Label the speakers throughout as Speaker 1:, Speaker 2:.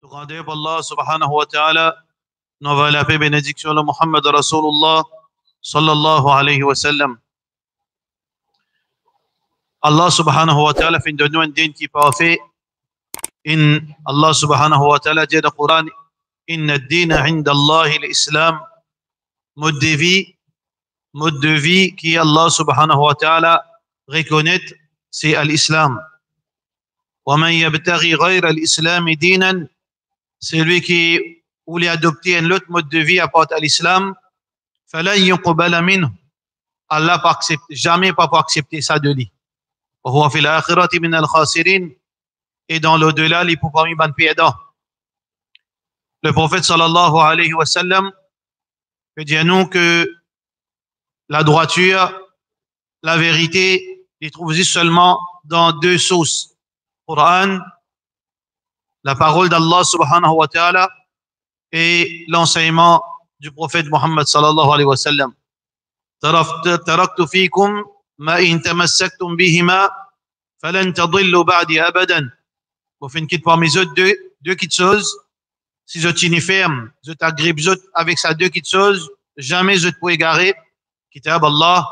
Speaker 1: Regardez par Allah subhanahu wa ta'ala, nous va la paix bénédiction de Muhammad Rasulullah sallallahu alayhi wa sallam. Allah subhanahu wa ta'ala fait de nous un din qui est parfait. Allah subhanahu wa ta'ala dit dans le Coran, Inna ad-dina inda Allah l'islam, mode de vie qui Allah subhanahu wa ta'ala reconnaît, c'est l'islam. Wa man yabtaghi ghayra al-islam dinan, c'est lui qui voulait adopter un autre mode de vie à part l'islam, falan yuqbala minhu, Allah jamais pas pour accepter ça de lui. Wa huwa fil akhirati min al-khasirin, et dans l'au-delà, les parmi ban perdants. Le prophète sallallahu alayhi wa sallam dit à nous que la droiture, la vérité, les trouve seulement dans deux sources. Coran, la parole d'Allah subhanahu wa ta'ala, et l'enseignement du prophète Muhammad sallallahu alayhi wa sallam. Taraktu fikum ma in tamassaktum bihima falan tadillu ba'di abadan. Vous faites quitte parmi eux deux petites choses. Si je t'y ferme, je t'agrippe avec ça deux petites choses, jamais je te peux égarer. Kitab Allah,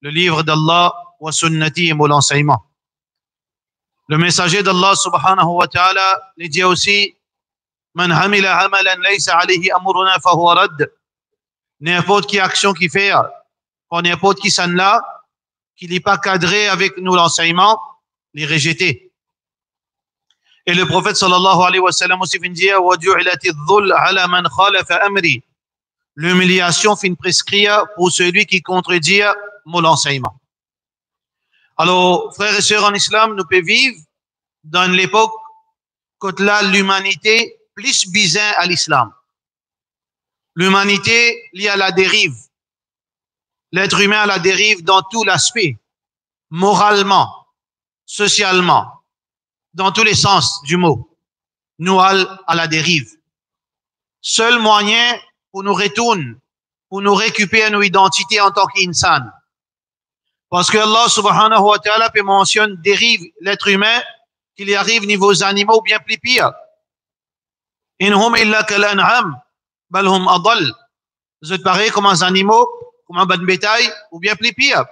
Speaker 1: le livre d'Allah, wa sunnati et mon enseignement. Le messager d'Allah subhanahu wa ta'ala il dit aussi Man hamila amalan laysa alayhi amruna fahuwa radd. N'importe qui action qui fait, pour n'importe qui s'en là, qui n'est pas cadré avec nous l'enseignement, les rejeter. Et le prophète sallallahu alayhi wa sallam aussi vient dire wa ju'ilati adh-dhull ala man khalafa amri. L'humiliation fin prescrire pour celui qui contredit mon enseignement. Alors, frères et sœurs en islam, nous pouvons vivre dans l'époque où l'humanité plus bizarre à l'islam. L'humanité liée à la dérive. L'être humain à la dérive dans tout l'aspect. Moralement, socialement, dans tous les sens du mot. Nous à la dérive. Seul moyen pour nous retourner, pour nous récupérer nos identités en tant qu'insan. Parce que Allah subhanahu wa ta'ala mentionne dérive l'être humain qu'il y arrive niveau animaux bien plus pire. Inhum illa kal an'am bal hum adall. Vous êtes pareil comme un animaux, comme un bon bétail ou bien plus pire.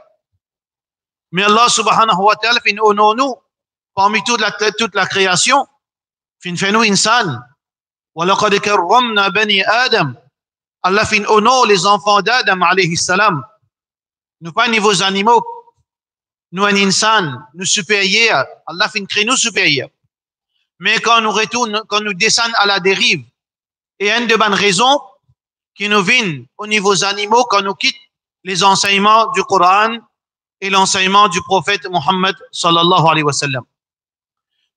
Speaker 1: Mais Allah subhanahu wa ta'ala fait nous parmi toute la création, fait nous insan. Wa laqad karramna bani Adam. Allah fait honor les enfants d'Adam alayhi salam. Nous pas niveau animaux, nous un insan, nous supérieurs. Allah fait créer nous supérieurs. Mais quand nous retournons, quand nous descendons à la dérive, et une de bonnes raisons qui nous viennent au niveau animaux quand nous quittons les enseignements du Coran et l'enseignement du prophète Muhammad sallallahu alayhi wa sallam.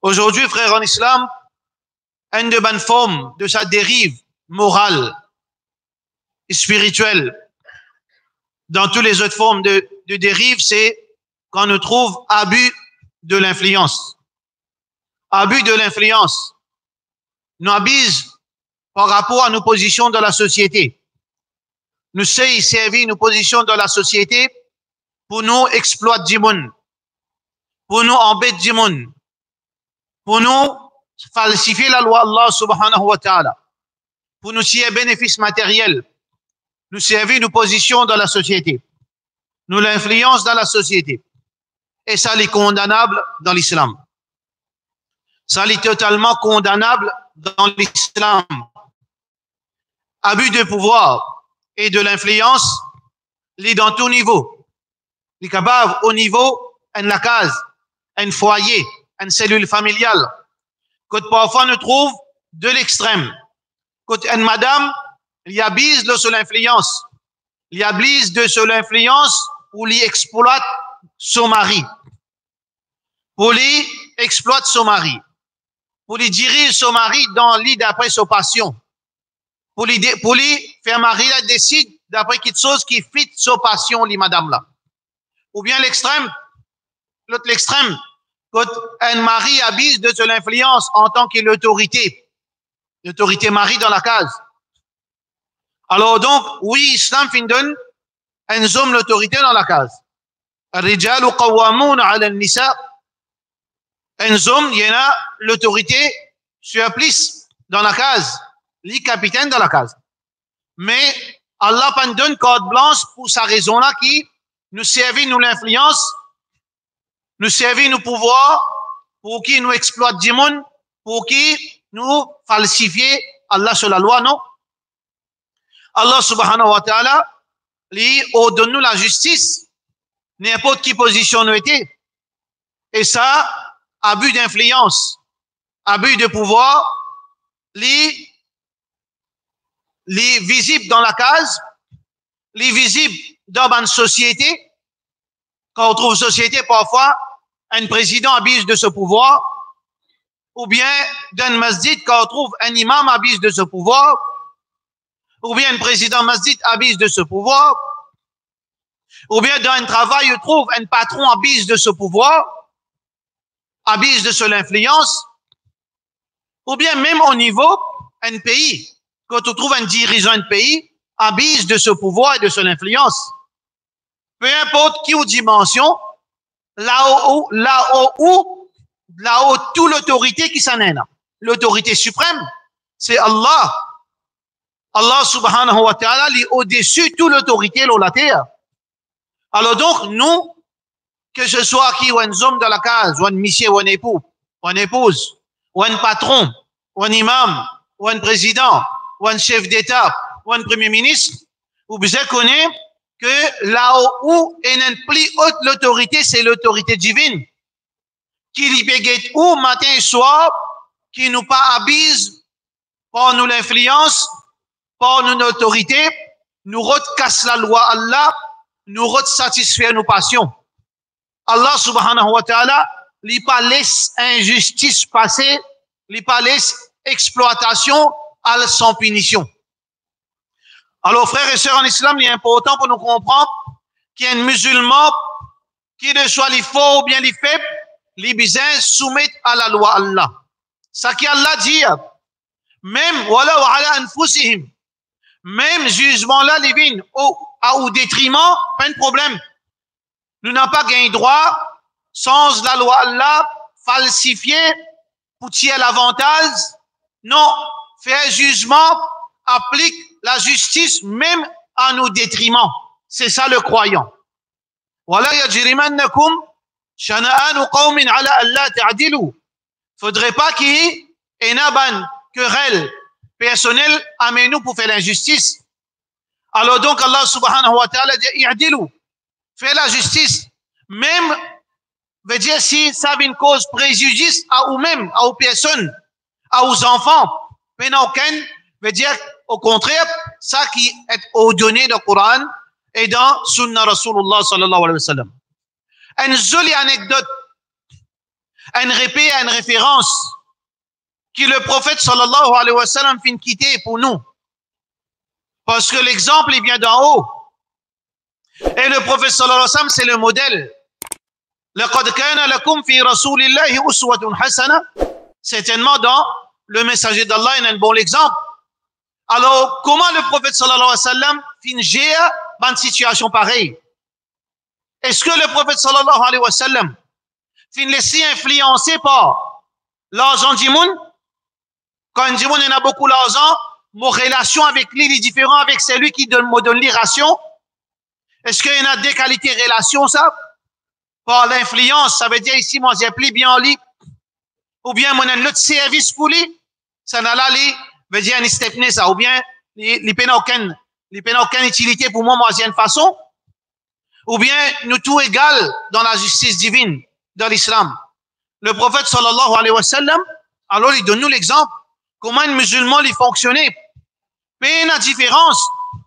Speaker 1: Aujourd'hui, frères en islam, une de bonnes formes de sa dérive morale et spirituelle dans toutes les autres formes de dérive, c'est quand on trouve abus de l'influence. Abus de l'influence. Nous abusons par rapport à nos positions dans la société. Nous savons servir nos positions dans la société pour nous exploiter du monde, pour nous embêter du monde, pour nous falsifier la loi Allah subhanahu wa ta'ala, pour nous tirer bénéfice matériel, nous servir nos positions dans la société, nous l'influence dans la société. Et ça, c'est condamnable dans l'islam. Ça, c'est totalement condamnable dans l'islam. Abus de pouvoir et de l'influence, il est dans tout niveau. Il est capable au niveau de la case, un foyer, une cellule familiale. Quand parfois nous trouve de l'extrême. Quand une madame, il y a bise sur l'influence. Il y a bise sur l'influence pour lui exploite son mari. Pour lui exploite son mari. Pour lui diriger son mari dans l'idée d'après sa passion. Pour lui faire mari, elle décide d'après quelque chose qui fit sa passion, les madame là. Ou bien l'extrême, l'autre l'extrême, quand un mari abuse de son influence en tant que l'autorité mari dans la case. Alors donc, oui, Islam fin donne un homme l'autorité dans la case. الرجال قوامون على النساء. Un homme, il y en a l'autorité sur plus dans la case, les capitaines dans la case. Mais Allah pas donne carte blanche pour sa raison-là qui nous servit, nous l'influence, nous servit, nous pouvoir, pour qui nous exploite du monde, pour qui nous falsifier Allah sur la loi, non? Allah subhanahu wa ta'ala, lui, donne-nous la justice, n'importe qui position nous était. Et ça, abus d'influence, abus de pouvoir, les visibles dans la case, les visibles dans une société. Quand on trouve société, parfois, un président abuse de ce pouvoir, ou bien dans un masjid, quand on trouve un imam abuse de ce pouvoir, ou bien un président masjid abuse de ce pouvoir, ou bien dans un travail, on trouve un patron abuse de ce pouvoir, abuse de son influence, ou bien même au niveau un pays, quand on trouve un dirigeant de pays, abuse de ce pouvoir et de son influence. Peu importe qui ou dimension, là où toute l'autorité qui s'en est là. L'autorité suprême, c'est Allah. Allah subhanahu wa ta'ala est au-dessus de toute l'autorité sur la terre. Alors donc, nous, que ce soit qui ou un homme dans la case, ou un monsieur, ou un époux, ou une épouse, ou un patron, ou un imam, ou un président, ou un chef d'État, ou un premier ministre, vous connaissez que là où est une plus haute l'autorité, c'est l'autorité divine, qui libère où matin et soir, qui nous pas abuse par nous l'influence, par nous l'autorité, nous casse la loi Allah, nous satisfaire nos passions. Allah subhanahu wa ta'ala, il pas laisse injustice passer, il pas laisse exploitation à sans punition. Alors, frères et sœurs en islam, il est important pour nous comprendre qu'il y a un musulman qui ne soit les forts ou bien les faibles, les besoins soumettent à la loi Allah. Ça qui Allah dit, même, voilà, wa ala anfusihim, même jugement là, les vignes, au détriment, pas de problème. Nous n'avons pas gagné droit, sans la loi Allah, falsifier, pour tirer l'avantage. Non, faire jugement, applique la justice même à nos détriments. C'est ça le croyant. Wala yajrimannakum shana'anu qawmin ala alla ta'dilu. Faudrait pas qu'il y ait une querelle personnelle à nous pour faire l'injustice. Alors donc Allah subhanahu wa ta'ala dit i'dilu. Fais la justice. Même, veut dire si ça a une cause préjudice à vous-même, à aux personnes, à aux enfants, mais non aucun, veut dire au contraire, ça qui est ordonné dans le Coran et dans Sunna Rasulullah sallallahu alayhi wa sallam. Une jolie anecdote, une référence que le prophète sallallahu alayhi wa sallam fin quitter pour nous. Parce que l'exemple, il vient d'en haut. Et le prophète sallallahu alayhi wa sallam, c'est le modèle. لَقَدْ كَانَ لَكُمْ فِي رَسُولِ اللَّهِ أُسْوَةٌ حَسَنَةٌ. Certainement, dans le messager d'Allah, il y a un bon exemple. Alors, comment le prophète sallallahu alayhi wa sallam gère une situation pareille? Est-ce que le prophète sallallahu alayhi wa sallam laissé influencer par l'argent du monde? Quand du monde, il y a beaucoup d'argent, mon relation avec lui est différente avec celui qui me donne les rations. Est-ce qu'il y a des qualités de relation, ça? Par l'influence, ça veut dire ici, moi, j'ai plus bien lui. Ou bien, moi, j'ai un autre service pour lui. Ça n'a là, lui, veut dire, un stepné, ça. Ou bien, les peines aucune utilité pour moi, j'ai une façon. Ou bien, nous tous égales dans la justice divine, dans l'islam. Le prophète, sallallahu alayhi wa sallam, alors, il donne nous l'exemple. Comment un musulman, il fonctionnait. Mais il y a une différence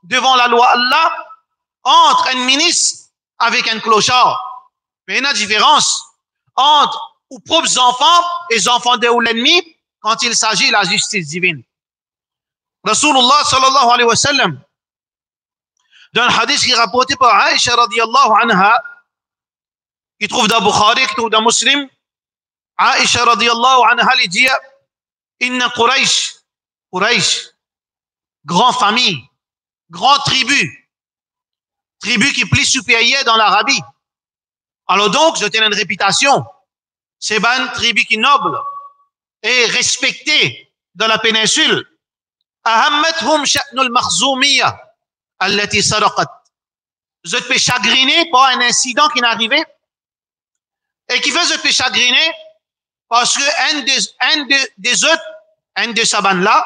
Speaker 1: devant la loi Allah entre un ministre avec un clochard. Mais il y a une différence entre aux propres enfants et les enfants de l'ennemi quand il s'agit de la justice divine. Rasulullah sallallahu alayhi wa sallam, dans un hadith qui est rapporté par Aïcha radiyallahu anha, qui trouve dans Bukhari, qui trouve dans Muslim, Aïcha radiyallahu anha lui dit, Inna Quraysh, grande famille, grande tribu qui est plus supérieure dans l'Arabie. Alors donc, je tiens une réputation. C'est une tribu qui est noble et respectée dans la péninsule. أهمتهم شأن المخزومية التي سرقت. Vous êtes chagriné par un incident qui est arrivé et qui fait vous êtes chagriné parce que des autres, un de sa bande là,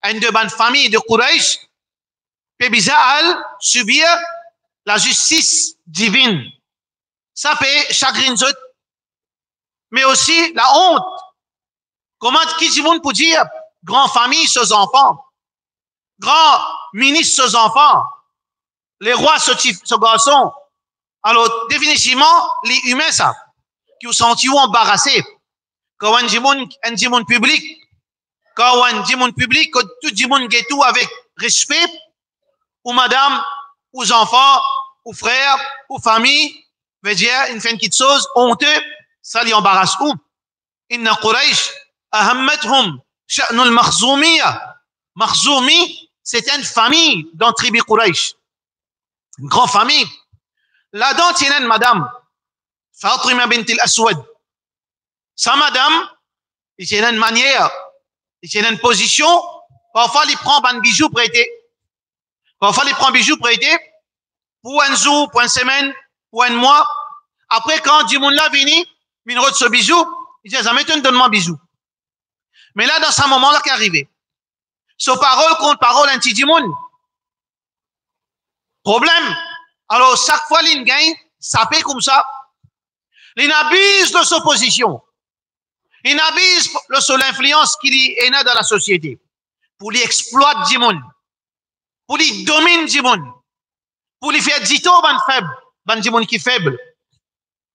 Speaker 1: un de bande famille de Quraysh, peut bizarre subir la justice divine. Ça peut chagriner les autres, mais aussi la honte. Comment qui dit monde pour dire grand famille ses enfants, grand ministre ses enfants, les rois ce garçon. Alors définitivement les humains ça qui ont senti embarrassés quand on dit monde public, quand on dit monde public, quand tout dit monde tout avec respect ou madame, aux enfants, aux frères, aux familles, veut dire une fin de quelque chose honteux, ça les embarrasse où? Inna Quraysh ahammathum sha'nul makhzumiyya. Makhzoumi, c'est une famille dans la tribu Quraysh. Une grande famille. Là-dedans, il y a une madame, Fatima bint al-Aswad. Sa madame, il y a une manière, il y a une position, parfois il prend un bijou prêté. Parfois il prend un bijou prêté pour un jour, pour une semaine, pour un mois. Après, quand du monde là vient, il reçoit ce bijou, il dit, ça m'étonne, donne-moi un bijou. Mais là, dans ce moment-là qui est arrivé, ce parole contre parole, un petit du monde. Problème. Alors, chaque fois, il gagne, ça paie comme ça. Il abuse de sa position. Il abuse de l'influence qu'il est dans la société. Pour lui exploiter du monde. Pour lui dominer du monde. Pour lui faire du tout, ban faible. Ban du monde qui est faible.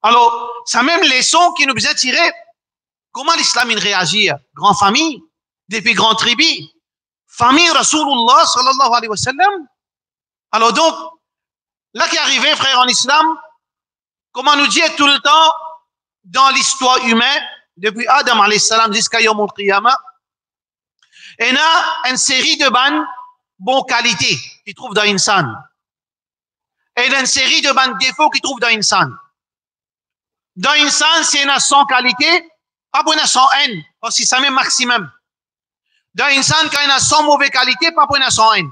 Speaker 1: Alors, c'est même leçon qui nous a tiré. Comment l'islam réagit? Grande famille, depuis grande tribu. Famille Rasulullah sallallahu alayhi wa sallam. Alors donc, là qui est arrivé, frère en islam, comment nous dire tout le temps, dans l'histoire humaine, depuis Adam alayhi salam jusqu'à Yom al-Qiyamah, il y a une série de bonnes qualités qui trouvent dans l'insan. Et il y a une série de défauts qui trouvent dans l'insan. Dans l'insan, s'il y a 100 qualités, pas pour 100 haine, parce que c'est même maximum. Dans l'insan, quand il y a 100 mauvaises qualités, pas pour 100 haine.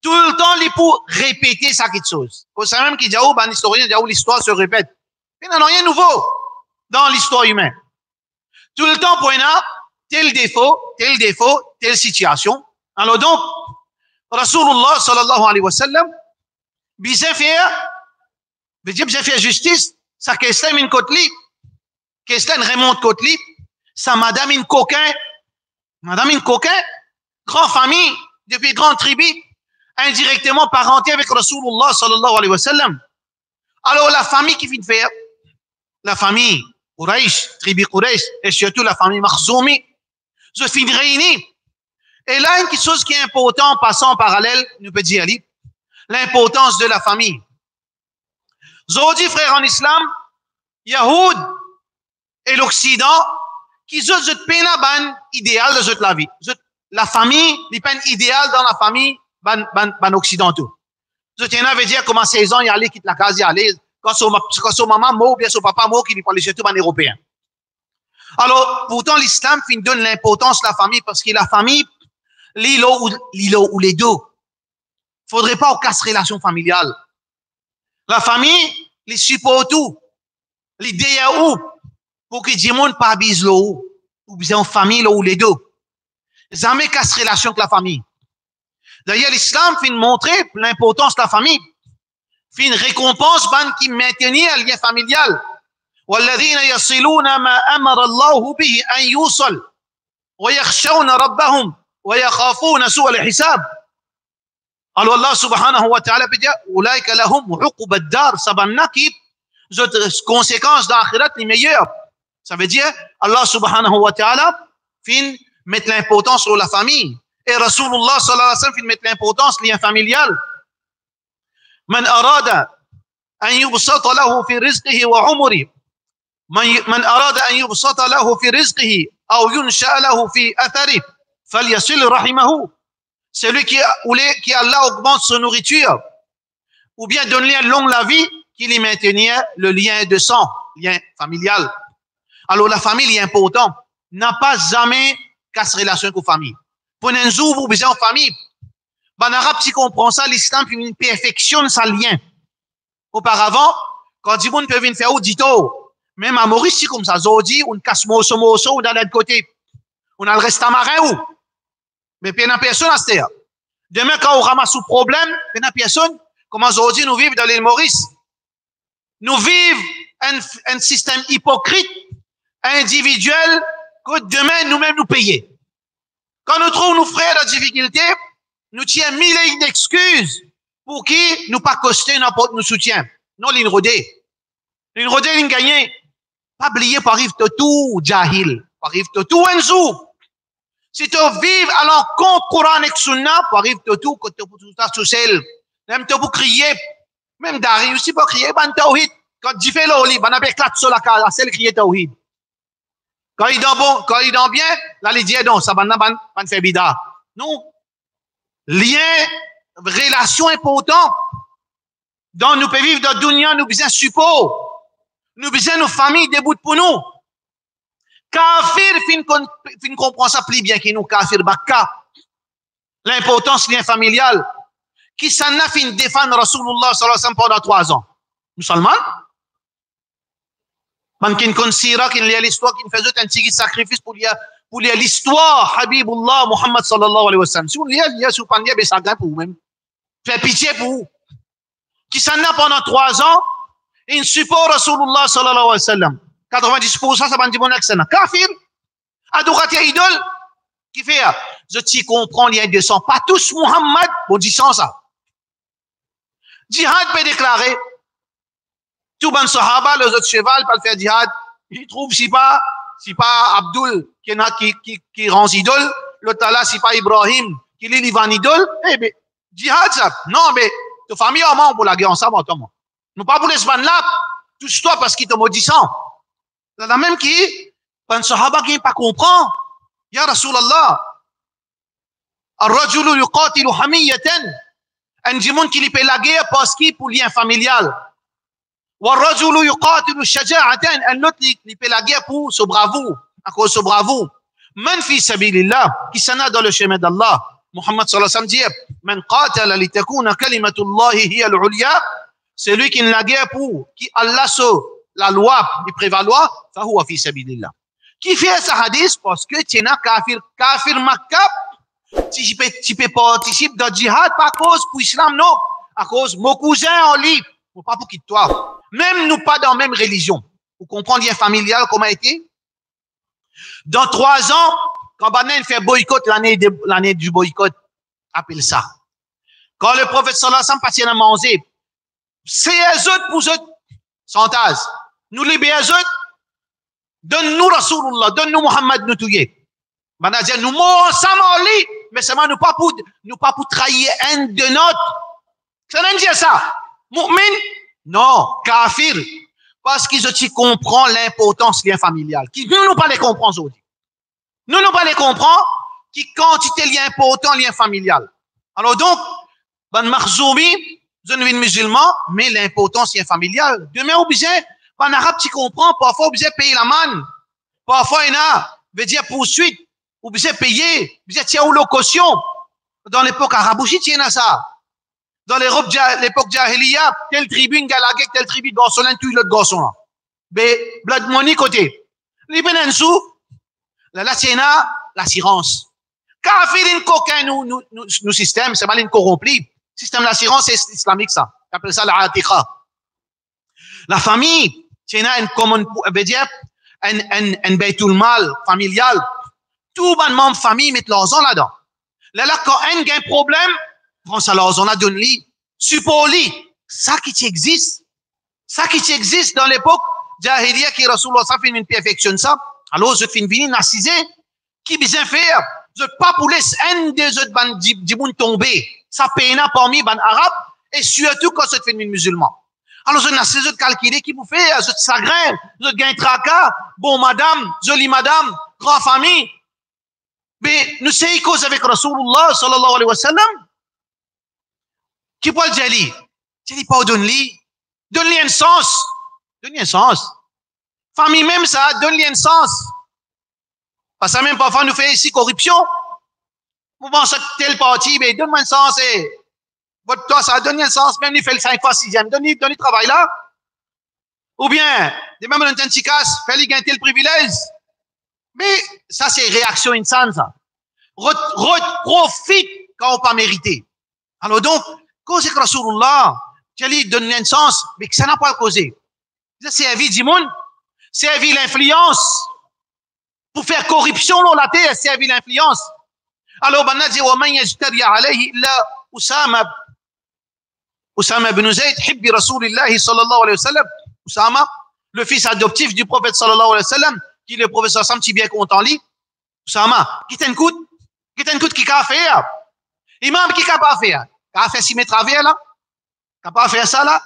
Speaker 1: Tout le temps, il faut répéter ça quelque chose. C'est même qui dit, oh, ben, historien dit, oh, l'histoire se répète. Il n'y a rien de nouveau dans l'histoire humaine. Tout le temps, pour tel défaut, telle situation. Alors donc, Rasulullah sallallahu alayhi wa sallam, bien faire justice, ça question une côte libre, question remonte côte libre, ça madame une coquin, grande famille, depuis grande tribu, indirectement parenté avec Rasulullah sallallahu alayhi wa sallam. Alors la famille qui vient de faire, la famille Quraysh, tribu Quraysh, et surtout la famille Makhzoumi, se finit réunis. Et là, une chose qui est importante, passant en parallèle, nous peut dire l'importance de la famille. Aujourd'hui, frères en islam, Yahoud et l'Occident, qui sont un idéal de la vie. La famille, les peines idéal dans la famille, ban occidentaux. Il y en a veut dire comment 16 ans, il allait quitter la case, il allait, quand son maman mort, ou bien son papa mort, qui lui parlait surtout ban européen. Alors, pourtant, l'islam donne l'importance de la famille, parce que la famille, l'îlot ou les deux. Faudrait pas qu'on casse relation familiale. La famille, les supporte tout. L'idée est où? Pour que du monde pas bise l'eau, ou bien en famille, là, ou les deux. Jamais casse relation avec la famille. D'ailleurs, l'islam fait montrer l'importance de la famille. Fait une récompense qui maintenir le lien familial. والذين يصلون ما أمر الله به أن يوصل ويخشون ربهم ويخافون سوء الحساب. Alors Allah subhanahu wa ta'ala peut dire أولئك لهم عقبى الدار. Ça va n'aquip les conséquences d'akhirat les meilleures. Ça veut dire Allah subhanahu wa ta'ala fait mettre l'importance sur la famille. Et Rasulullah sallallahu alayhi wa sallam fait mettre l'importance lien familial. من أراد أن يبسط له في رزقه وعمره من أراد أن يبسط له في رزقه أو ينشأ له في أثره فليصل رحمه. Celui qui Allah augmente son nourriture ou bien donne-lui une longue la vie, qu'il y maintenir le lien de sang, lien familial. Alors la famille est important. N'a pas jamais casse relation avec la famille. Pour un jour, vous besoin de famille. En arabe, si on comprend ça, l'islam perfectionne sa lien. Auparavant, quand du monde peut venir faire au dito, même à Maurice, c'est comme ça, Zodi, on casse mosso, on a l'autre côté. On a le reste à marin ou. Mais puis, il n'y a personne à se dire. Demain, quand on ramasse un problème, il n'y a personne. Comment Zodi nous vivons dans l'île Maurice? Nous vivons un système hypocrite, individuel, que demain, nous-mêmes nous payer. Quand nous trouvons nos frères dans la difficulté, nous tiens mille et une excuses pour qui nous pas coster n'importe nous soutien. Non, l'inrodé. L'inrodé, l'ingagné. Pas oublier, par arrive tout, jahil. Par arrive tout, un jour. Si tu vives à l'encontre Coran et Sunna, par arrive tout, quand tu as tout seul. Même tu peux crier. Même Dari aussi peut crier, ban tawhid. Quand tu fais l'oli, ban avec la sur la celle crier tawhid. Quand il est bon, quand il est bien, là, il dit, non, ça ban fait bida. Non. Lien, relation important. Donc, nous pouvons vivre dans le dunya, nous besoin de support. Nous besoin de nos familles debout pour nous. Kafir, fin comprend ça plus bien que nous, kafir bakka. L'importance lien familial. Qui s'en a fin défendre Rasulullah sallallahu alayhi wa sallam pendant 3 ans? Musulman? Man qui considère qu'il y a l'histoire, qui faisait un petit sacrifice pour l'histoire, Habibullah, Muhammad sallallahu alayhi wa sallam. Si on lit, il y a sous panier, mais ça gagne pour vous-même. Fait pitié pour vous. Qui s'en a pendant 3 ans, il support Rasulullah sallallahu alayhi wa sallam. 90%, ça va dire mon accent. Kafir, adorateur idole, qui fait, je t'y comprends, il y a 200, pas tous Muhammad, bon, dit sans ça. Jihad peut déclarer, tout ban sahaba, les autres cheval, pas le faire jihad, ils trouvent si pas Abdul, qui rend idole, l'autre là, si pas Ibrahim, qui est l'Ivan idole, eh bien, jihad, ça. Non, mais, ta famille en main pour la guerre ensemble, autrement. Non pas pour les semaines là, tout toi parce qu'ils te maudissant. La même qui, ban sahaba qui pas comprend, ya Rasulallah, الرجل يقاتل حمية un dimon qui lui paie la guerre parce qu'il pour lien familial. والرجل يقاتل شجاعة un autre lui paie la guerre pour ce bravo, à cause de ce bravo. من في سبيل الله qui s'en a dans le chemin d'Allah. Muhammad sallallahu alayhi wa sallam dit من قاتل لتكون كلمة الله هي العليا, c'est lui qui la guerre pour qui Allah la loi lui prévaloir, فهو في سبيل الله. Qui fait ce hadith parce que tu es kafir Makkah. Si tu peux participer dans le djihad, pas à cause pour l'islam, non. À cause mon cousin en lit, pas pour quitter toi. Même nous pas dans la même religion. Vous comprenez lien familial comment a été? Dans 3 ans, quand Banen fait boycott, l'année du boycott, appelle ça. Quand le prophète sallallahu alayhi wa sallam passait à manger, c'est eux autres pour eux, santage. Nous libérons eux autres, donne-nous Rasulullah, donne-nous Muhammad, nous tuer. Banen dit, nous mourons ensemble en lit. Mais seulement nous pas pour trahir un de notre. Ça veut dire ça. Mu'min? Non, kafir. Parce qu'ils ont comprend l'importance lien familial. Nous pas les comprenons aujourd'hui. Nous pas les comprenons qui quantité lien important lien familial. Alors donc, ban marzoumi, je ne suis musulman, mais l'importance lien familial. Demain obligé, ban arabe tu comprends, parfois obligé payer la manne. Parfois il y a veut dire poursuite. Obligé payer, obligé tirer ou location. Dans l'époque arabouchi, tiens à ça. Dans l'époque jahiliya, telle tribu, galagé, telle tribu, garçon, tout l'autre garçon là. Mais, blood money côté. Les benensou, la tiens l'assurance. Kafir coquin, nous système, c'est mal corrompu. Système d'assurance, c'est islamique ça. On appelle ça la atiqa. La famille, tiens une commune, veut dire, un baytul mal familial. Tout le monde famille met l'argent là-dedans. Là, quand un gain problème, prend ça l'argent là, donne-lui, support-lui. Ça qui existe. Ça qui existe dans l'époque, Jahiliya qui Rasulullah ça fait une perfection ça. Alors, je fais une venir narcisé. Qui bien faire? Je pas pour laisser un des autres ban djiboun tomber. Ça peine parmi ban arabe et surtout quand je fais une musulman. Alors, je narcisé de calculer qui vous fait, je chagrin, je gagne tracas, bon madame, jolie madame, grand famille. Mais nous sommes cause avec Rasulullah sallallahu alayhi wa sallam. Qui peut le jali? Jali pas donne-lui. Donne-lui un sens. Donne-lui un sens. Famille même ça, donne-lui un sens. Parce que même parfois, nous fait ici corruption. Vous pensez que tel parti, mais donne-moi un sens, et votre toi, ça donne un sens, même il fait le 5 fois 6e, donne le travail là. Ou bien, même dans un petit cas, fait gagner tel privilège. Mais ça, c'est réaction insane, ça. Profite quand on pas mérité. Alors donc, quand c'est que Rasulullah, tu donne un sens, mais que ça n'a pas causé. Ça, c'est servi du monde, servi l'influence. Pour faire corruption, là, la terre, servi l'influence. Alors, on a dit, وَمَنْ يَجْتَرِيَ عَلَيْهِ إِلَّا Usama ibn Zayd, hibbi Rasulillah sallallahu alayhi wa sallam. Usama, le fils adoptif du prophète sallallahu alayhi wa sallam, qui le prophète sallallahu alayhi wa sallam, si bien content lui. Usama, qui t'écoute qui a fait, imam qui a pas fait, qui a fait s'y mettre à vie là, qui a pas fait ça là,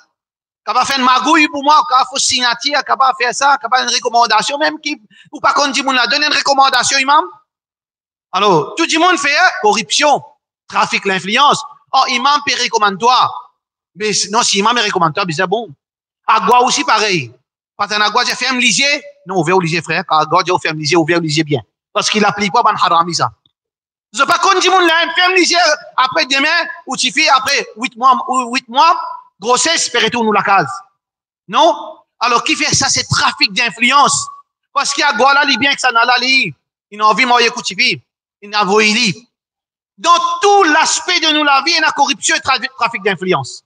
Speaker 1: qui a pas fait une magouille pour moi, qui a fait signature, qui a pas fait ça, qui a pas une recommandation, même qui, ou pas qu'on dit, on a donné une recommandation, imam. Alors, tout le monde fait corruption, trafic, l'influence. Oh, imam peut recommander toi. Mais non, si imam est recommandé, c'est bon. Agua aussi pareil. Pas un agua, j'ai fait un lisier. Non, ouvert au lisier, frère. Car agua, j'ai fait un lisier, ouvert au lisier bien. Parce qu'il applique pas ban harami ça. Je pas qu'on dit mon là, fait un lisier après demain, ou tu fais après 8 mois, grossesse, perrez-tout nous la case. Non? Alors, qui fait ça, c'est trafic d'influence. Parce qu'il y a agua là, il bien que ça n'a là, il a envie de m'envoyer coucher, il a envoyé. Dans tout l'aspect de nous la vie, il y a corruption et trafic d'influence.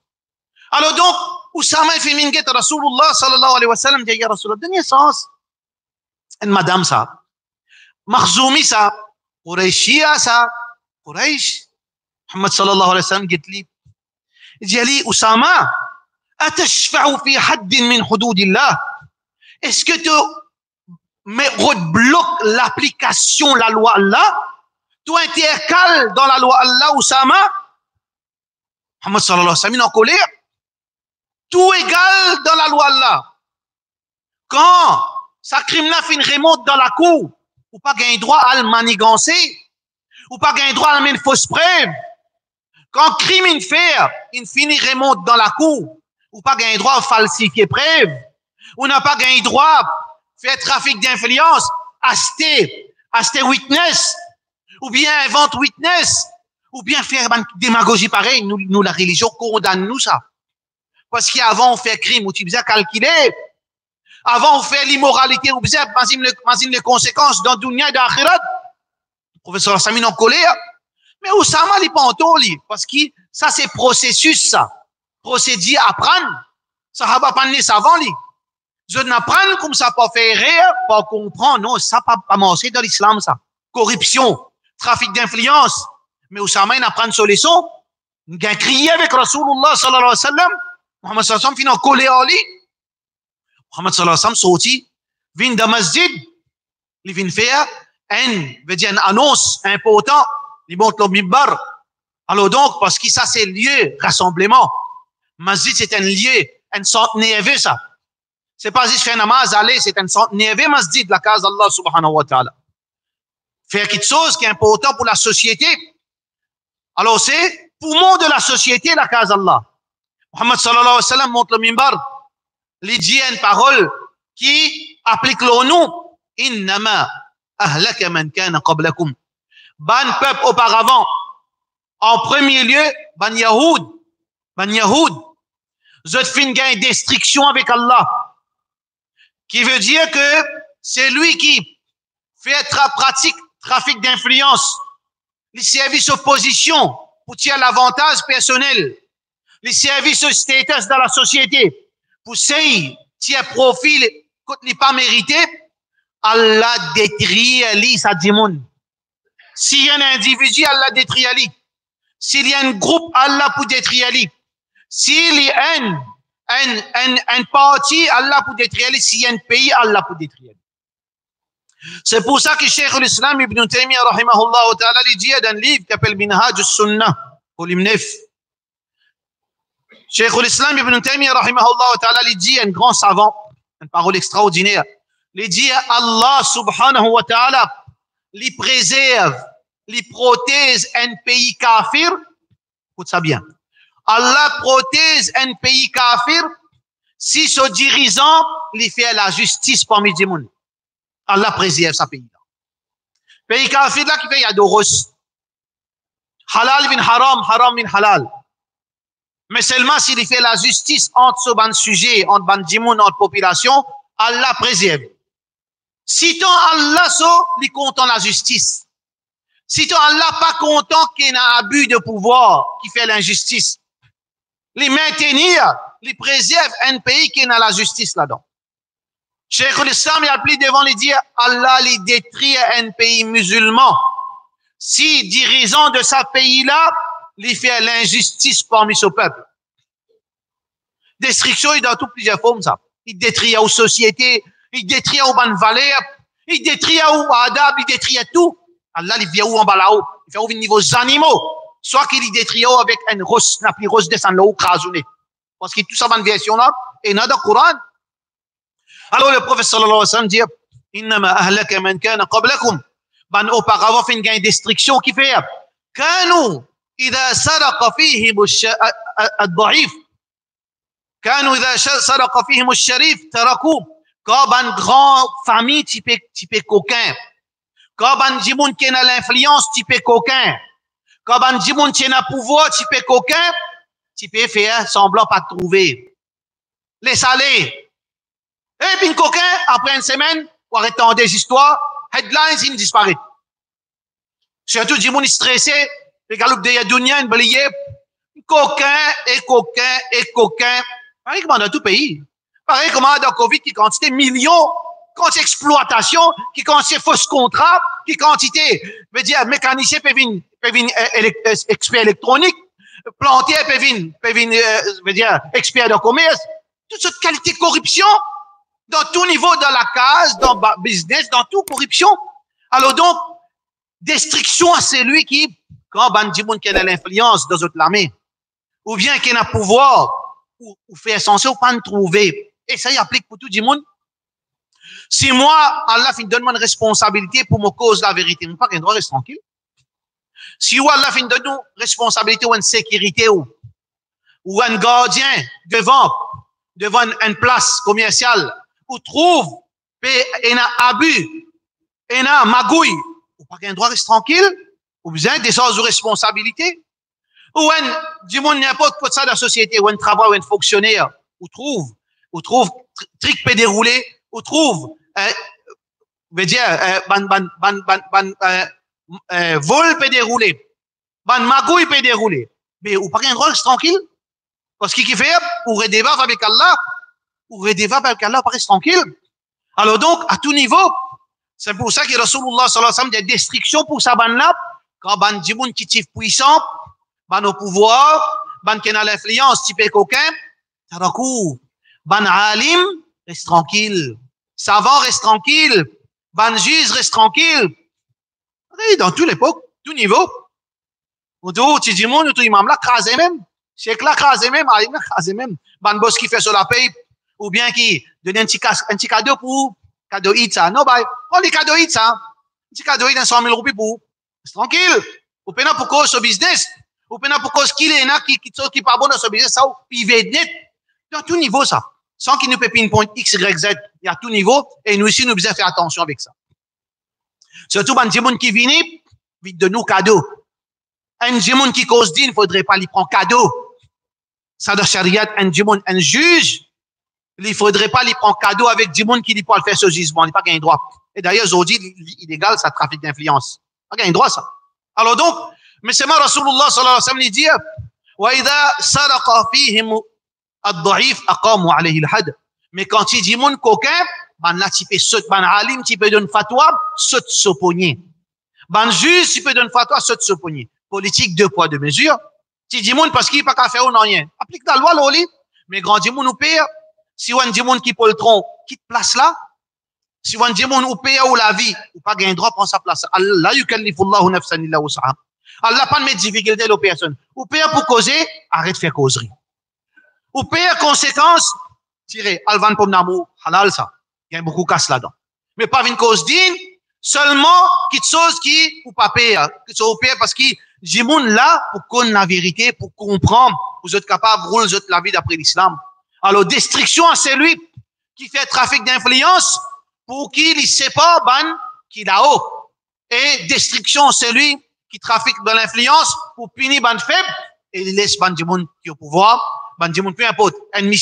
Speaker 1: Alors donc, Usama fait minguet à Rasulullah sallallahu alayhi wa sallam, dit ya Rasulullah, dernier sens. Une madame ça, Makhzoumi ça, Qurayshia ça, Quraysh, Muhammad sallallahu alayhi wa sallam, dit li, Usama, atashfa'u fi haddin min hududillah. Est-ce que tu bloques l'application, la loi Allah? Tu intercales dans la loi Allah, Usama? Muhammad sallallahu alayhi wa sallam, en colère. Tout égal dans la loi Allah. Quand sa crime-là fin remonte dans la cour, ou pas gagner droit à le manigancer, ou pas gagner droit à mettre fausse preuve. Quand crime in fait, il finit remonte dans la cour, ou pas gagner droit à falsifier preuve, ou n'a pas gagné droit à faire trafic d'influence, acheter witness, ou bien invente witness, ou bien faire démagogie pareille, nous la religion condamne nous ça. Parce qu'avant on fait crime, ou tu faisais calculer. Avant on fait l'immoralité, ou bien imagine les conséquences dans dunya et dans akhirat. Le professeur Samin en colère. Mais Oussama li panto li, parce que ça c'est processus ça. Procédure à apprendre. Ça va pas prendre savant li. Je n'apprends comme ça pas faire erreur, pas comprendre. Non, ça pas marcher dans l'islam ça. Corruption, trafic d'influence. Mais Oussama il apprend sur les sons. Il a crié avec Rasulullah sallallahu alayhi wa sallam. Muhammad sallallahu alayhi wa sallam, collé à lui. Muhammad sallallahu alayhi wa sallam, sorti, vient de masjid, il vient faire une annonce importante, il monte le mimbar. Alors donc, parce que ça c'est lieu, rassemblement. Masjid c'est un lieu, un centre nerveux ça. C'est pas juste faire namaz, aller, c'est un centre nerveux masjid, la case d'Allah subhanahu wa ta'ala. Faire quelque chose qui est important pour la société. Alors c'est poumon de la société, la case d'Allah. Muhammad sallallahu alayhi wa sallam monte le mimbar, il dit une parole qui applique le nom. Innama ahlaka man kana qablakum. Ban peuple auparavant. En premier lieu, ban Yahoud. Vous êtes fait une destruction avec Allah. Qui veut dire que c'est lui qui fait pratique trafic d'influence. Les services opposition pour tirer l'avantage personnel. Les services de status dans la société, pour tirer profil quand il n'est pas mérité, Allah détruit lui, ça dit monde. S'il y a un individu, Allah détruit lui. S'il y a un groupe, Allah pour détruire lui. S'il y a un parti, Allah pour détruire lui. S'il y a un pays, Allah pour détruire lui. C'est pour ça que Cheikh l'Islam Ibn Taymiyyah, rahimahullah ta'ala, il dit dans un livre qui s'appelle Minhaj al-Sunnah, volume 9. Cheikh l'Islam Ibn Taymiyyah, rahimahullah ta'ala, il dit, un grand savant, une parole extraordinaire, il dit, Allah subhanahu wa ta'ala, il préserve, il protège un pays kafir, écoute ça bien, Allah protège un pays kafir si ce dirigeant, il fait la justice parmi les gens. Allah préserve ce pays-là. Pays kafir là qui fait, il y a d'oros. Halal bin haram, haram bin halal. Mais seulement s'il fait la justice entre ce ban sujet, entre ban djimoun, entre population, Allah préserve. Si ton Allah so, il content la justice. Si ton Allah pas content qu'il y ait un abus de pouvoir qui fait l'injustice, les maintenir, les préserve un pays qui est dans la justice là-dedans. Cheikh l'Islam, il a appelé devant les dire, Allah les détruit un pays musulman. Si dirigeant de ce pays-là, il fait l'injustice parmi ce peuple. Destruction est dans toutes plusieurs formes, ça. Il détruit aux sociétés, il détruit aux bonnes valeurs, il détruit aux adab, il détruit tout. Allah, il vient où en bas là-haut? Il fait au niveau des animaux. Soit qu'il détruit avec un rose, la plus rose descend là-haut, crasouné. Parce que tout ça, dans version là, et dans le Coran. Alors le prophète sallallahu alayhi wa sallam dit, innama ahlaka man kana qablakum. Ben, auparavant, fait une destruction qui fait, كانوا إذا سرق فيهم الضعيف كانوا إذا سرق فيهم الشريف تركوه. Quand une grande famille type coquin, quand un djimoun qui a l'influence type coquin, quand un djimoun qui a le pouvoir type coquin, type faire semblant pas trouver. Les aller. Et puis un coquin, après une semaine, ou arrêtant des histoires, headlines, il disparaît. Surtout djimoun stressé, les galops de Yadounia, une balayé, coquin et coquin et coquin. Pareil comme dans tout pays. Pareil comme dans le Covid, qui quantité millions, quantité exploitation, qui quantité fausse contrat, qui quantité, veut dire, mécanicien peut venir expert électronique, plantier peut venir, veut dire, expert de commerce. Toute cette qualité de corruption, dans tout niveau, dans la case, dans le business, dans tout corruption. Alors donc, destruction à celui qui, quand Bandimoun qui a l'influence dans notre armée, ou bien qui a le pouvoir, ou fait censé ou pas le trouver. Et ça y applique pour tout le monde. Si moi, Allah fin donne une responsabilité pour me cause la vérité, je n'ai pas qu'un droit reste tranquille. Si Allah fin donne une responsabilité ou une sécurité ou un gardien devant une place commerciale, ou trouve un abus, un magouille, ou pas qu'un droit reste tranquille, ou besoin des sens de responsabilité, ou un, du monde n'importe quoi de ça dans la société, ou un travail, ou un fonctionnaire, ou trouve trick peut dérouler, ou trouve, veut dire, vol peut dérouler, magouille peut dérouler, mais ou pas qu'un droit reste tranquille, parce qu'il fait, ou redébat avec Allah, reste tranquille. Alors donc, à tout niveau, c'est pour ça que Rasulullah sallallahu alayhi wa sallam des destructions pour sa ban là, quand ban djimoun qui est puissant, ban au pouvoir, ban qui a l'influence, type coquin, tarakou, ban alim, reste tranquille. Savant, reste tranquille. Ban juge, reste tranquille. Et dans toute l'époque, tout niveau. Ou tout, tu djimoun, ou tout imam là, crasé même. C'est que là, crasé même, alim là, crasé même. Ban boss qui fait sur la paye, ou bien qui donne un petit cadeau pour cadeau hit ça. Non, bah, on les cadeaux hit ça. Un petit cadeau hit, 100 000 roupies pour. C'est tranquille. Ou bien pour cause ce business. Ou bien pour cause qu'il est là, qui pas bon dans ce business, ça, il va net. Dans tout niveau, ça. Sans qu'il nous pépine point X, Y, Z. Il y a tout niveau. Et nous aussi, nous devons faire attention avec ça. Surtout, un djimoun qui vient, vite de nous cadeaux. Un djimoun qui cause din, il faudrait pas lui prendre cadeau. Ça, dans Shariat, un djimoun, un juge, il faudrait pas lui prendre cadeau avec du monde qui dit pas le faire ce jugement. Il n'a pas gagné droit. Et d'ailleurs, aujourd'hui, illégal, ça trafic d'influence. Il n'a pas gagné droit, ça. Alors donc, mais c'est moi, Rasulullah sallallahu alayhi wa sallam, il dit, وَإِذَا سَرَقَ فِيهِمُ الضَّعِيفُ أَقَامُوا عَلَيْهِ الْحَدَّ. Mais quand il dit monde coquin, ben là, tu peux saute, ben alim, tu peux donner fatwa, saute ce poignet. Ben juge, tu peux donner fatwa, saute ce poignet. Politique, 2 poids, 2 mesures. Tu dis monde parce qu'il n'a pas qu'à faire ou non rien. Applique la loi, l'oli. Mais grand dit monde ou pire, si on dit monde qui peut le tronc, quitte place là. Si on dit monde ou pire ou la vie, ou pas gagner droit, prend sa place. Allah yukallifullahu nafsan illa wus'aha. Allah pas de mettre difficulté aux personnes. Ou pire pour causer, arrête de faire causerie. Ou pire conséquence, tirez, alvan pour n'amour, halal ça. Il y a beaucoup de casse là-dedans. Mais pas une cause digne, seulement quelque chose qui, ou pas pire, que soit au pire parce que j'ai monde là pour connaître la vérité, pour comprendre, vous êtes capable de rouler la vie d'après l'islam. Alors, destruction à celui qui fait trafic d'influence pour qu'il ne sait pas, ban, qui là-haut. Et destruction, celui qui trafique de l'influence pour punir ban faible et il laisse ban monde qui est au pouvoir, ban monde peu importe, ennemi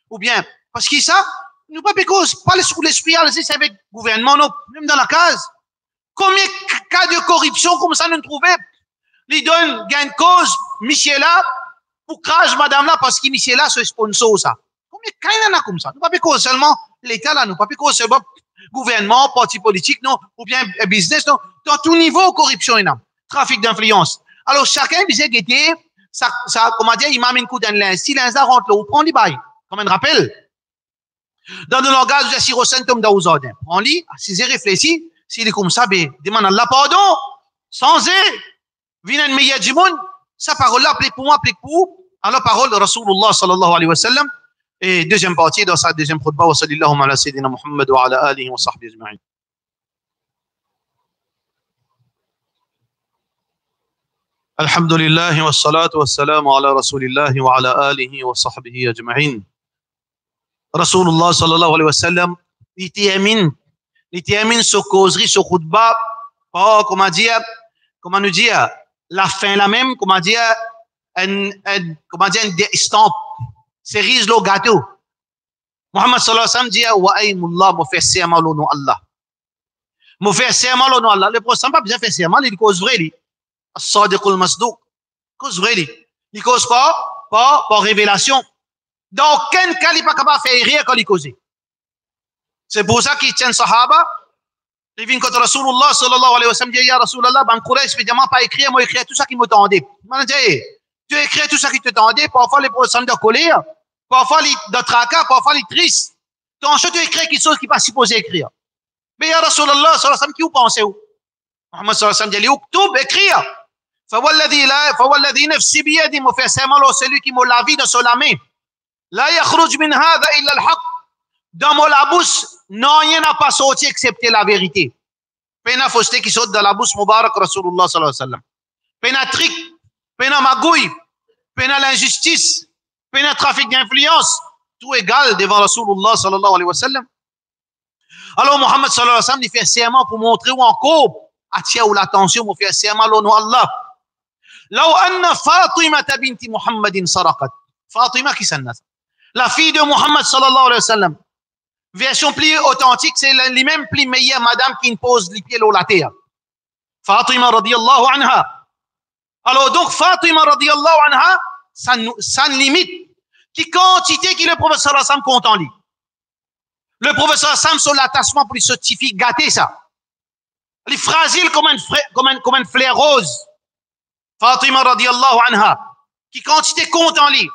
Speaker 1: ou bien, parce que ça, nous pas cause, pas l'esprit, c'est avec le gouvernement, non, même dans la case. Combien de cas de corruption comme ça nous trouvons? Ils donnent gain de cause, Michel là, pour crash madame là, parce que Michel là, c'est sponsor ça. Combien de cas il y en a comme ça? Nous pas cause seulement l'État là, nous pas cause seulement gouvernement, parti politique, non, ou bien business, non. Dans tout niveau, corruption, il y a trafic d'influence. Alors, chacun disait que ça, comment dire, il m'a mis un coup d'un lin. Si l'un rentre là, ou prend les bails, comme un rappel. Dans le langage de Sirocentum d'Aouzodin. On lit, si j'ai réfléchi, s'il est comme ça, ben, demande Allah pardon, sans vient un meilleur du monde, sa parole là, applique pour moi, applique pour vous. Alors, parole de Rasulullah sallallahu alayhi wa sallam. Et deuxième partie, dans sa deuxième khutbah, wa sallallahu ala sayyidina Muhammad wa ala alihi wa sahbihi ajma'in. Alhamdulillah wa salatu wa salam ala rasulillah wa ala alihi wa sahbihi ajma'in. Rasulullah sallallahu alayhi wa sallam, il termine ce causerie, ce khutbah, par, comment nous dire, la fin la même, comment dire, une estampe. Cerise le gâteau. Muhammad sallallahu alayhi wa sallam dit wa aymullah me fait serment au nom Allah. Me fait serment au nom Allah. Le prophète pas besoin de faire serment, il cause vrai lui. As-sadiqul masduq. Cause vrai lui. Il cause par révélation. Dans aucun cas il pas capable de faire rire quand il cause. C'est pour ça qu'il tient sahaba. Il vient contre Rasulullah sallallahu alayhi wa sallam dit ya Rasulullah ban Quraysh évidemment pas écrire, moi écrire tout ça qui m'attendait. Man dit tu écris tout ça qui t'attendait, parfois les personnes de colère, parfois les de tracas, parfois les tristes. Donc, tu écris quelque chose qui n'est pas supposé écrire. Mais ya Rasulallah, sallallahu alayhi wa sallam, qui vous pensez où? Muhammad sallallahu alayhi wa sallam dit, uktub, écrire. Fawalladhi nafsi biyadi, me fait serment, celui qui m'a la vie de la main. La yakhruj min hadha illa al-haq. Dans mon la bouche, non, rien n'a pas sorti excepté la vérité. Pena fausseté qui saute dans la bouche, Mubarak Rasulullah sallallahu alayhi wa sallam. Pena trick, pena magouille, pena l'injustice, pena trafic d'influence, tout égal devant Rasulullah sallallahu alayhi wa sallam. Alors Muhammad sallallahu alayhi wa sallam, il fait serment pour montrer où encore attirer l'attention, pour faire serment au nom d'Allah. Law anna Fatima binti Muhammadin saraqat. Fatima qui s'en a. La fille de Muhammad sallallahu alayhi wa sallam. Version plus authentique, c'est les mêmes plus meilleures madame qui pose les pieds dans la terre. Fatima radiyallahu anha. Alors donc Fatima radiyallahu anha, ça limite qui quantité qui le professeur sallallahu alayhi wa sallam compte en lui. Le professeur sallallahu alayhi wa sallam sur l'attachement pour lui certifier gâter ça. Il est fragile comme un fleur rose. Fatima radiyallahu anha, qui quantité compte en lui.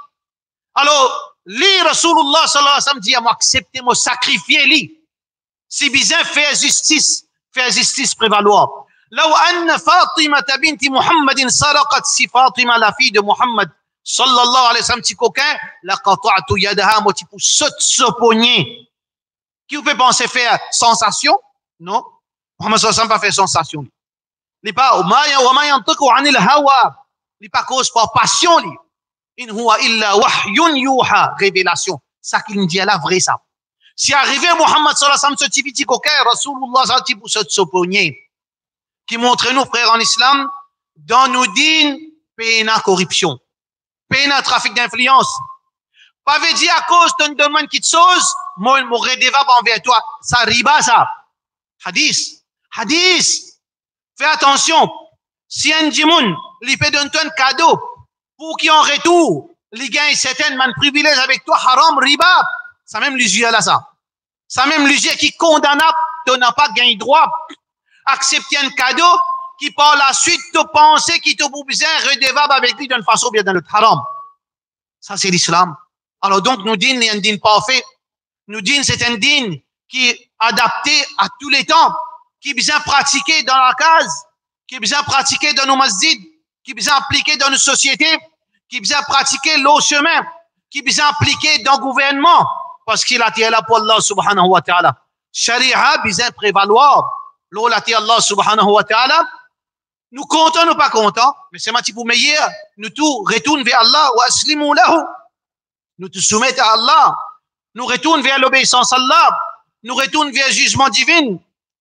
Speaker 1: Alors lui, Rasulullah sallallahu alayhi wa sallam dit à moi, acceptez, moi sacrifier lui. Si besoin, faire justice prévaloir. لو أن فاطمة بنت محمد سرقت si Fatima, la fille de Muhammad sallallahu alayhi wa sallam, petit coquin, لقطعت يدها, moi pour ce poignet. Qui vous peut penser faire sensation? Non. Muhammad sallallahu alayhi wa sallam pas fait sensation. Il n'est pas وما ينطق عن الهوى. Il n'est pas cause par passion. In huwa illa wahyun yuha, révélation. Ça qu'il nous dit là, vrai ça. Si arrivé Muhammad sallallahu alayhi wa sallam, ce petit coquin, Rasulullah sallallahu alayhi wa sallam, pour ce poignet, qui montre nous, frères en islam, dans nos dînes, péna corruption, péna trafic d'influence. Pas veut dire à cause d'une demande qui te sauce, moi, mon redevable envers toi. Ça riba, ça. Hadith. Fais attention. Si un djimoun, il peut donner un cadeau, pour qui en retour, les gains certains man privilège avec toi, haram, riba. Ça même l'usuel là, ça. Ça même l'usuel qui condamnable, tu n'as pas gain droit. Accepter un cadeau qui par la suite te penser qui te besoin redevable avec lui d'une façon bien dans le haram. Ça c'est l'islam. Alors donc nous dînes est un dîne parfait. Nous dînes c'est un dîne qui est adapté à tous les temps, qui est bien pratiqué dans la case, qui est bien pratiqué dans nos masjids, qui est bien appliqué dans nos sociétés, qui est bien pratiqué l'au chemin, qui est bien appliqué dans le gouvernement, parce qu'il a été là pour Allah subhanahu wa ta'ala. Sharia bien prévaloir. L'eau la Allah subhanahu wa ta'ala, nous comptons, nous pas contents, mais c'est un petit peu meilleur, nous tout retournons vers Allah, wa aslimu lahu. Nous te soumettons à Allah, nous retournons vers l'obéissance à Allah, nous retournons vers le jugement divin,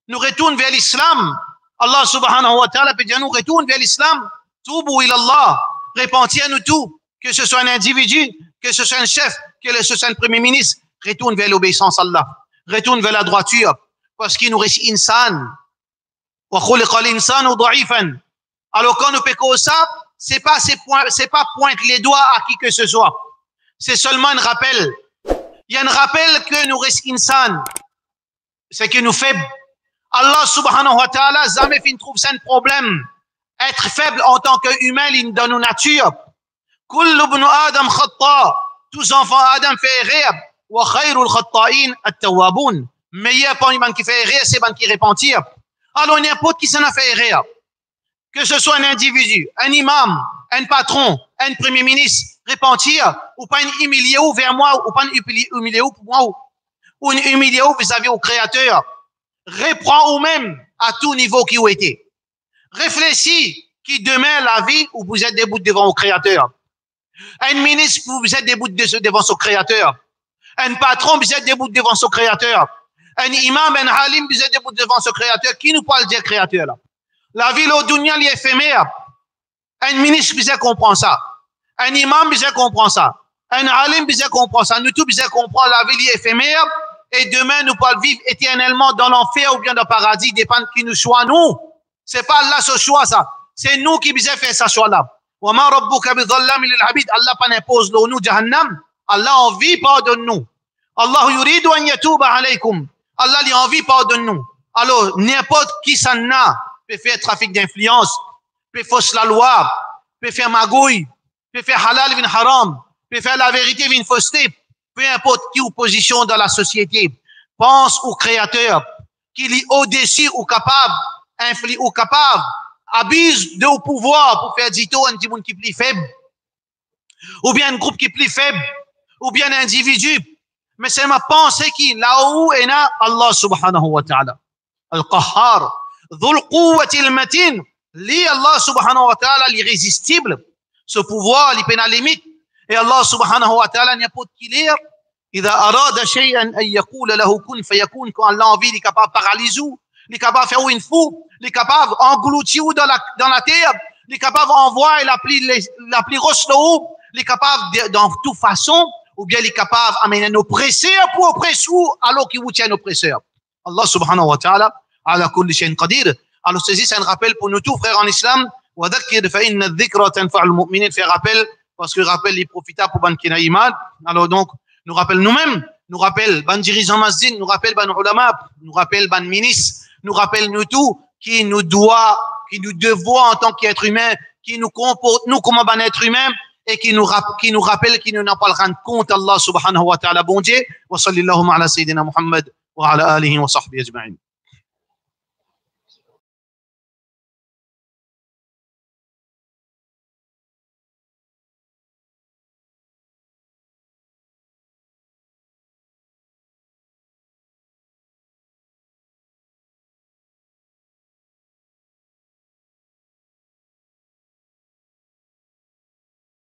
Speaker 1: nous retournons vers l'islam, Allah subhanahu wa ta'ala peut dire nous retourne vers l'islam. Toubu ila Allah. Repentis à nous tout. Que ce soit un individu, que ce soit un chef, que ce soit un premier ministre. Retourne vers l'obéissance à Allah. Retourne vers la droiture. Parce qu'il nous reste insan. Wa khuliqa l'insanu da'ifan. Alors quand nous pécons ça, c'est pas pointe les doigts à qui que ce soit. C'est seulement un rappel. Il y a un rappel que nous reste insan. C'est que nous faibles. Allah subhanahu wa ta'ala jamais fait trouve ça un problème. Être faible en tant qu'humain, il dans nos natures. Kullu ibn Adam khata. Tous enfants Adam fait erreur. Wa khayrul khata'in at-tawwabun. Meilleur parmi les qui fait erreur, c'est les qui repentir. Alors n'importe qui s'en a fait erreur. Que ce soit un individu, un imam, un patron, un premier ministre, repentir, ou pas une humilier ou vers moi, ou pas une humilier ou pour moi, ou une humilier ou vis-à-vis au Créateur. Reprends ou même à tout niveau qui vous était. Réfléchis qui demain la vie où vous êtes debout devant au Créateur. Un ministre, vous êtes debout devant son Créateur. Un patron, vous êtes debout devant son Créateur. Un imam, un halim, vous êtes debout devant ce Créateur. Qui nous parle du Créateur là? La vie au dunya, elle est éphémère. Un ministre, vous comprend ça. Un imam, vous comprend ça. Un halim, vous comprend ça. Nous tous, vous comprend la vie est éphémère. Et demain, nous pourrons vivre éternellement dans l'enfer ou bien dans le paradis, dépend qui nous choisit nous. C'est pas Allah ce choix, ça. C'est nous qui nous fait ce choix-là. Wa ma rabbuka bi dhallami lil abid. Allah pas impose nous jahannam. Allah envie pardonne-nous. Allah yuridu an yatuba alaykum. Allah lui envie pardonne-nous. Alors, n'importe qui s'en a peut faire trafic d'influence, peut fausser la loi, peut faire magouille, peut faire halal vin haram, peut faire la vérité vin fausseté. Peu importe qui opposition dans la société, pense au Créateur, qu'il est au-dessus ou capable, influe ou capable, abuse de au pouvoir pour faire dito un petit monde qui est plus faible, ou bien un groupe qui est plus faible, ou bien un individu. Mais c'est ma pensée qui, là-haut, est là, Allah subhanahu wa ta'ala. Al-Qahhar, Dhul Quwwati al-Matin, li Allah subhanahu wa ta'ala, l'irrésistible, ce pouvoir, il peine à limite. Et Allah subhanahu wa ta'ala n'importe qui l'est. إذا أراد شيئا أن يقول له كن فيكون. Quand Allah a envie, il est capable de paralyser, il est capable de faire une fou, il est capable d'engloutir dans la terre, il est capable d'envoyer la pluie roche là-haut, il est capable dans toute façon, ou bien il est capable d'amener un oppresseur pour oppresser alors qu'il vous tient un oppresseur. Allah subhanahu wa ta'ala, ala kulli shay'in qadir. Alors ceci, c'est un rappel pour nous tous, frères en islam. Wa dhakkir fa inna dhikra tanfa'ul mu'minin. Fait rappel, parce que le rappel est profitable pour ban kina iman. Alors donc, nous rappelle nous-mêmes, nous rappelle ban dirigeants masjid, nous rappelle ban ulama, nous rappelle ban ministre, nous rappelle nous tous qui nous devons en tant qu'être humain, qui nous comporte nous comme un être humain et qui nous rappelle qui nous n'a pas le rendre compte Allah subhanahu wa ta'ala. Bon Dieu, wa sallallahu ala sayyidina Muhammad wa ala alihi wa sahbihi ajma'in.